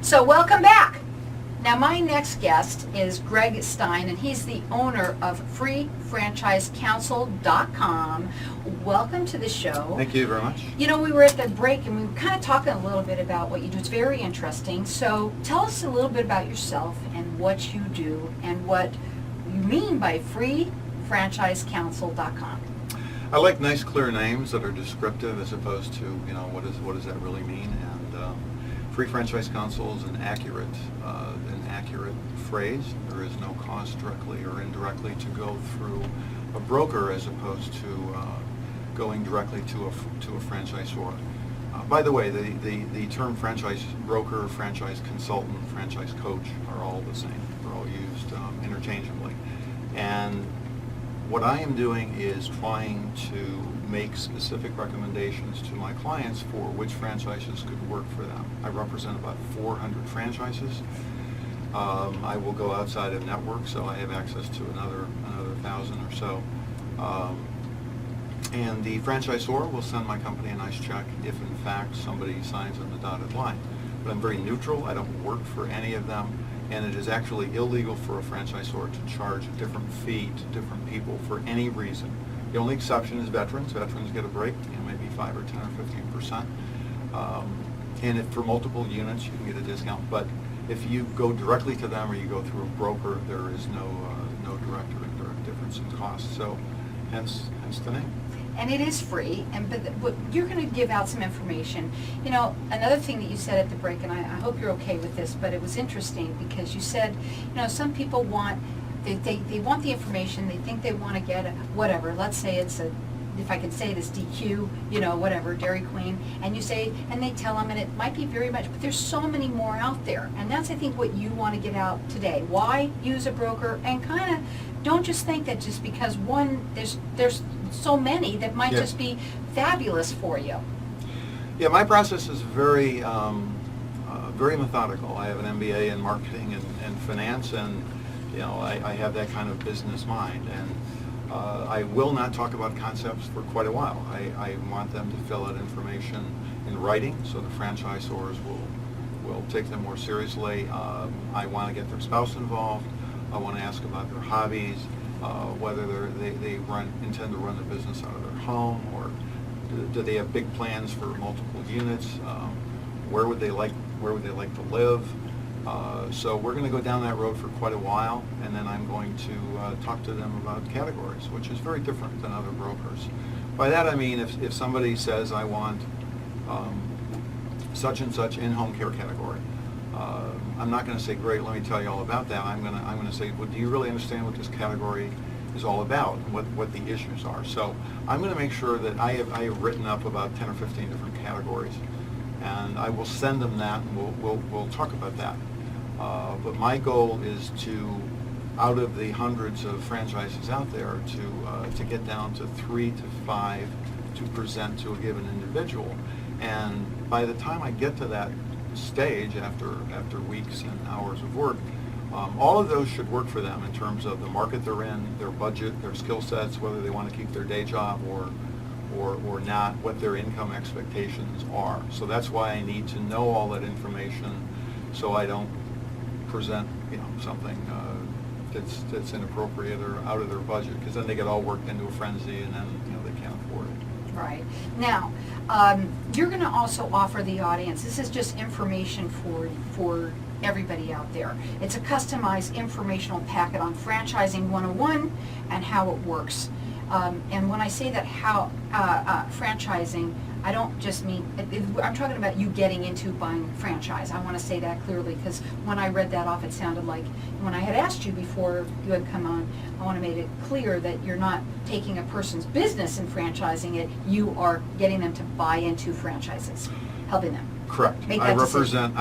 So welcome back. Now my next guest is Greg Stein, and he's the owner of FreeFranchiseCouncil.com. Welcome to the show. Thank you very much. You know, we were at the break and we were kind of talking a little bit about what you do. It's very interesting. So tell us a little bit about yourself and what you do and what you mean by FreeFranchiseCouncil.com. I like nice, clear names that are descriptive as opposed to, you know, what does that really mean? And Free Franchise Council is an accurate phrase. There is no cost directly or indirectly to go through a broker as opposed to going directly to a franchisor. By the way, the term franchise broker, franchise consultant, franchise coach are all the same. They're all used interchangeably. And what I am doing is trying to make specific recommendations to my clients for which franchises could work for them. I represent about 400 franchises. I will go outside of network, so I have access to another 1,000 or so. And the franchisor will send my company a nice check if in fact somebody signs on the dotted line. But I'm very neutral. I don't work for any of them. And it is actually illegal for a franchisor to charge a different fee to different people for any reason. The only exception is veterans. Veterans get a break, you know, maybe 5 or 10 or 15%. And if for multiple units, you can get a discount. But if you go directly to them or you go through a broker, there is no direct or indirect difference in cost. So, hence the name. And it is free, but you're going to give out some information. You know, another thing that you said at the break, and I hope you're okay with this, but it was interesting because you said, you know, some people want, they want the information, they think they want to get whatever, let's say it's a, if I can say this, DQ, you know, whatever, Dairy Queen, and you say, and they tell them, and it might be very much, but there's so many more out there, and that's, I think, what you want to get out today. Why use a broker, and kind of don't just think that just because one, there's so many that might just be fabulous for you. Yeah, my process is very methodical. I have an MBA in marketing and finance, and you know, I have that kind of business mind. And I will not talk about concepts for quite a while. I want them to fill out information in writing, so the franchisors will take them more seriously. I want to get their spouse involved. I want to ask about their hobbies, whether they intend to run the business out of their home, or do they have big plans for multiple units? Where would they like to live? So we're going to go down that road for quite a while, and then I'm going to talk to them about categories, which is very different than other brokers. By that I mean if somebody says, I want such and such in-home care category, I'm not going to say, great, let me tell you all about that. I'm going to say, well, do you really understand what this category is all about, and what the issues are? So I'm going to make sure that I have written up about 10 or 15 different categories, and I will send them that, and we'll talk about that. But my goal is to, out of the hundreds of franchises out there, to get down to 3 to 5 to present to a given individual. And by the time I get to that stage, after weeks and hours of work, all of those should work for them in terms of the market they're in, their budget, their skill sets, whether they want to keep their day job or not, what their income expectations are. So that's why I need to know all that information, so I don't present, you know, something that's inappropriate or out of their budget, because then they get all worked into a frenzy, and then, you know, they can't afford it. Right. Now, you're going to also offer the audience, this is just information for everybody out there. It's a customized informational packet on franchising 101 and how it works. And when I say that how franchising, I don't just mean, I'm talking about you getting into buying franchise. I want to say that clearly, because when I read that off, it sounded like, when I had asked you before you had come on, I want to make it clear that you're not taking a person's business and franchising it, you are getting them to buy into franchises, helping them. Correct. I represent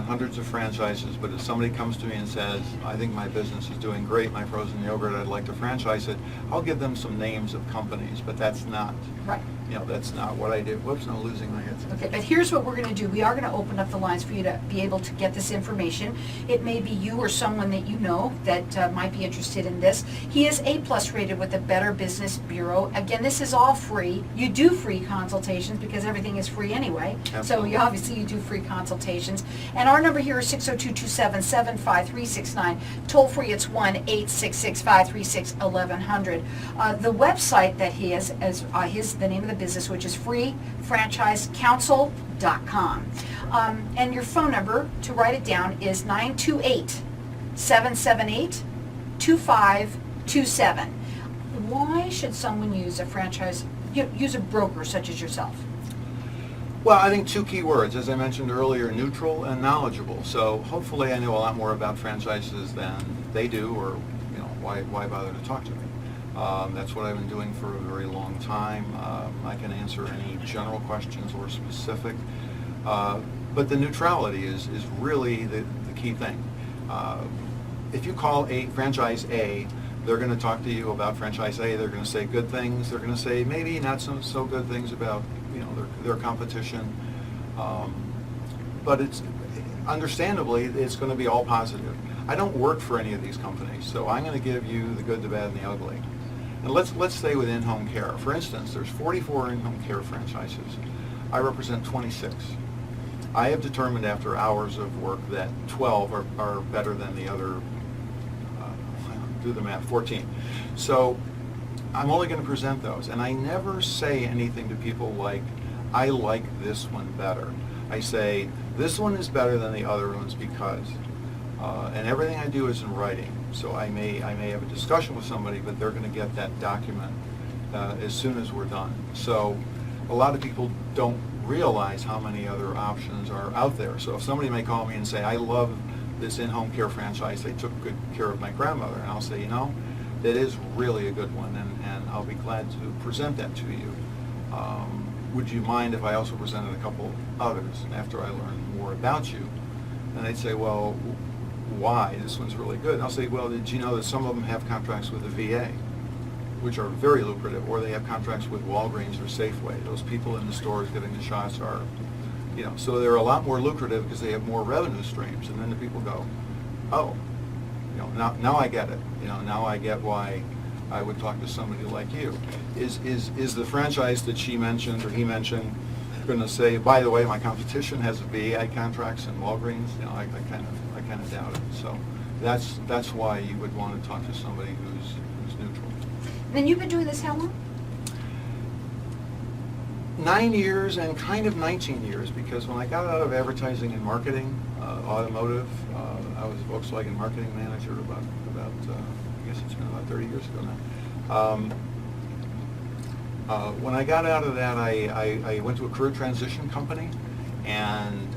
hundreds of franchises, but if somebody comes to me and says, I think my business is doing great, my frozen yogurt, I'd like to franchise it, I'll give them some names of companies, but that's not. Right. that's not what I do. Whoops, I'm losing my headset. Okay, but here's what we're going to do. We are going to open up the lines for you to be able to get this information. It may be you or someone that you know that might be interested in this. He is A+ rated with the Better Business Bureau. Again, this is all free. You do free consultations because everything is free anyway. Absolutely. So obviously you do free consultations. And our number here is 602-277-5369. Toll free, it's 1-866-536-1100. The website that he has as the name of the business, which is freefranchisecouncil.com. And your phone number, to write it down, is 928-778-2527. Why should someone use a use a broker such as yourself? Well, I think two key words, as I mentioned earlier, neutral and knowledgeable. So hopefully I know a lot more about franchises than they do, or why bother to talk to me? That's what I've been doing for a very long time. I can answer any general questions or specific, but the neutrality is really the key thing. If you call a franchise A, they're going to talk to you about franchise A. They're going to say good things. They're going to say maybe not so good things about their competition. But it's understandably it's going to be all positive. I don't work for any of these companies, so I'm going to give you the good, the bad, and the ugly. And let's stay with in-home care. For instance, there's 44 in-home care franchises. I represent 26. I have determined after hours of work that 12 are better than the other, do the math, 14. So I'm only going to present those. And I never say anything to people like, I like this one better. I say, this one is better than the other ones because, and everything I do is in writing. So I may have a discussion with somebody, but they're going to get that document as soon as we're done. So a lot of people don't realize how many other options are out there. So if somebody may call me and say, I love this in-home care franchise, they took good care of my grandmother, and I'll say, that is really a good one, and I'll be glad to present that to you. Would you mind if I also presented a couple others after I learn more about you? And they'd say, well, why? This one's really good. And I'll say, well, did you know that some of them have contracts with the VA, which are very lucrative, or they have contracts with Walgreens or Safeway. Those people in the stores getting the shots are, so they're a lot more lucrative because they have more revenue streams. And then the people go, oh, now I get it. Now I get why I would talk to somebody like you. Is the franchise that she mentioned or he mentioned going to say, by the way, my competition has VA contracts and Walgreens? I kind of doubt it. So that's why you would want to talk to somebody who's neutral. Then you've been doing this how long? 9 years and kind of 19 years, because when I got out of advertising and marketing, automotive, I was a Volkswagen marketing manager about I guess it's been about 30 years ago now. When I got out of that, I went to a career transition company, and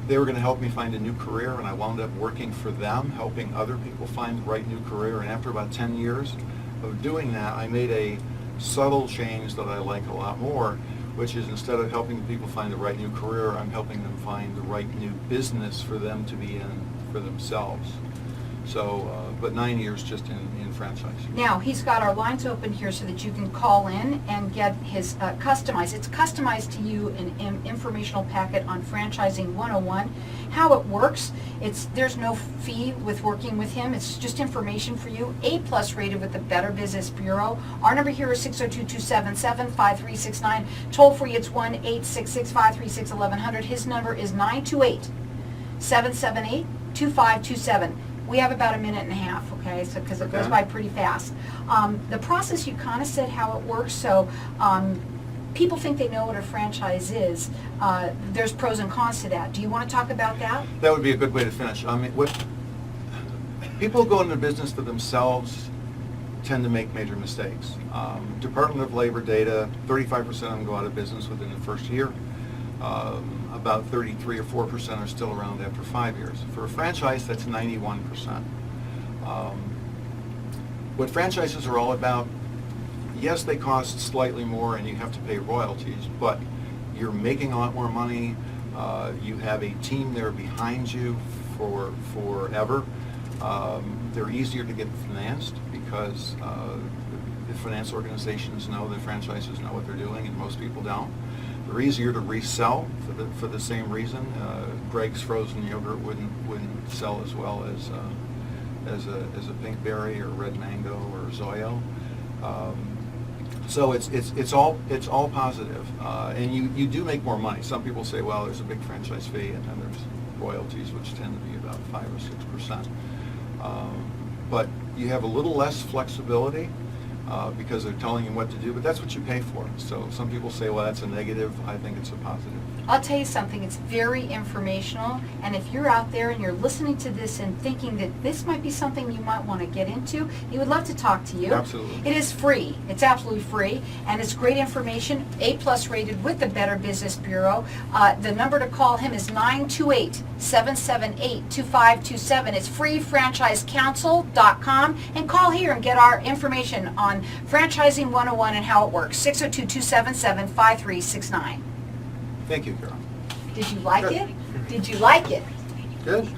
they were going to help me find a new career, and I wound up working for them, helping other people find the right new career. And after about 10 years of doing that, I made a subtle change that I like a lot more, which is instead of helping people find the right new career, I'm helping them find the right new business for them to be in for themselves. So, but 9 years just in franchise. Now, he's got our lines open here so that you can call in and get his customized. It's customized to you an informational packet on Franchising 101. How it works, there's no fee with working with him. It's just information for you. A+ rated with the Better Business Bureau. Our number here is 602-277-5369. Toll free, it's 1-866-536-1100. His number is 928-778-2527. We have about a minute and a half, okay, so because it goes by pretty fast. The process, you kind of said how it works, so people think they know what a franchise is. There's pros and cons to that. Do you want to talk about that? That would be a good way to finish. I mean, what people go into business for themselves tend to make major mistakes. Department of Labor data, 35% of them go out of business within the first year. About 33 or 4% are still around after 5 years. For a franchise, that's 91%. What franchises are all about, yes, they cost slightly more and you have to pay royalties, but you're making a lot more money. You have a team there behind you for forever. They're easier to get financed because the finance organizations know, the franchises know what they're doing, and most people don't. They're easier to resell for the same reason. Greg's frozen yogurt wouldn't sell as well as a Pinkberry or Red Mango or Zoyo. So it's all positive, and you do make more money. Some people say, well, there's a big franchise fee, and then there's royalties, which tend to be about 5 or 6%. But you have a little less flexibility because they're telling you what to do, but that's what you pay for. So some people say, well, that's a negative. I think it's a positive. I'll tell you something, it's very informational, and if you're out there and you're listening to this and thinking that this might be something you might want to get into, he would love to talk to you. Absolutely. It is free. It's absolutely free, and it's great information, A+ rated with the Better Business Bureau. The number to call him is 928-778-2527. It's freefranchisecouncil.com, and call here and get our information on Franchising 101 and how it works, 602-277-5369. Thank you, Carol. Did you like Good. it? Did you like it? Good.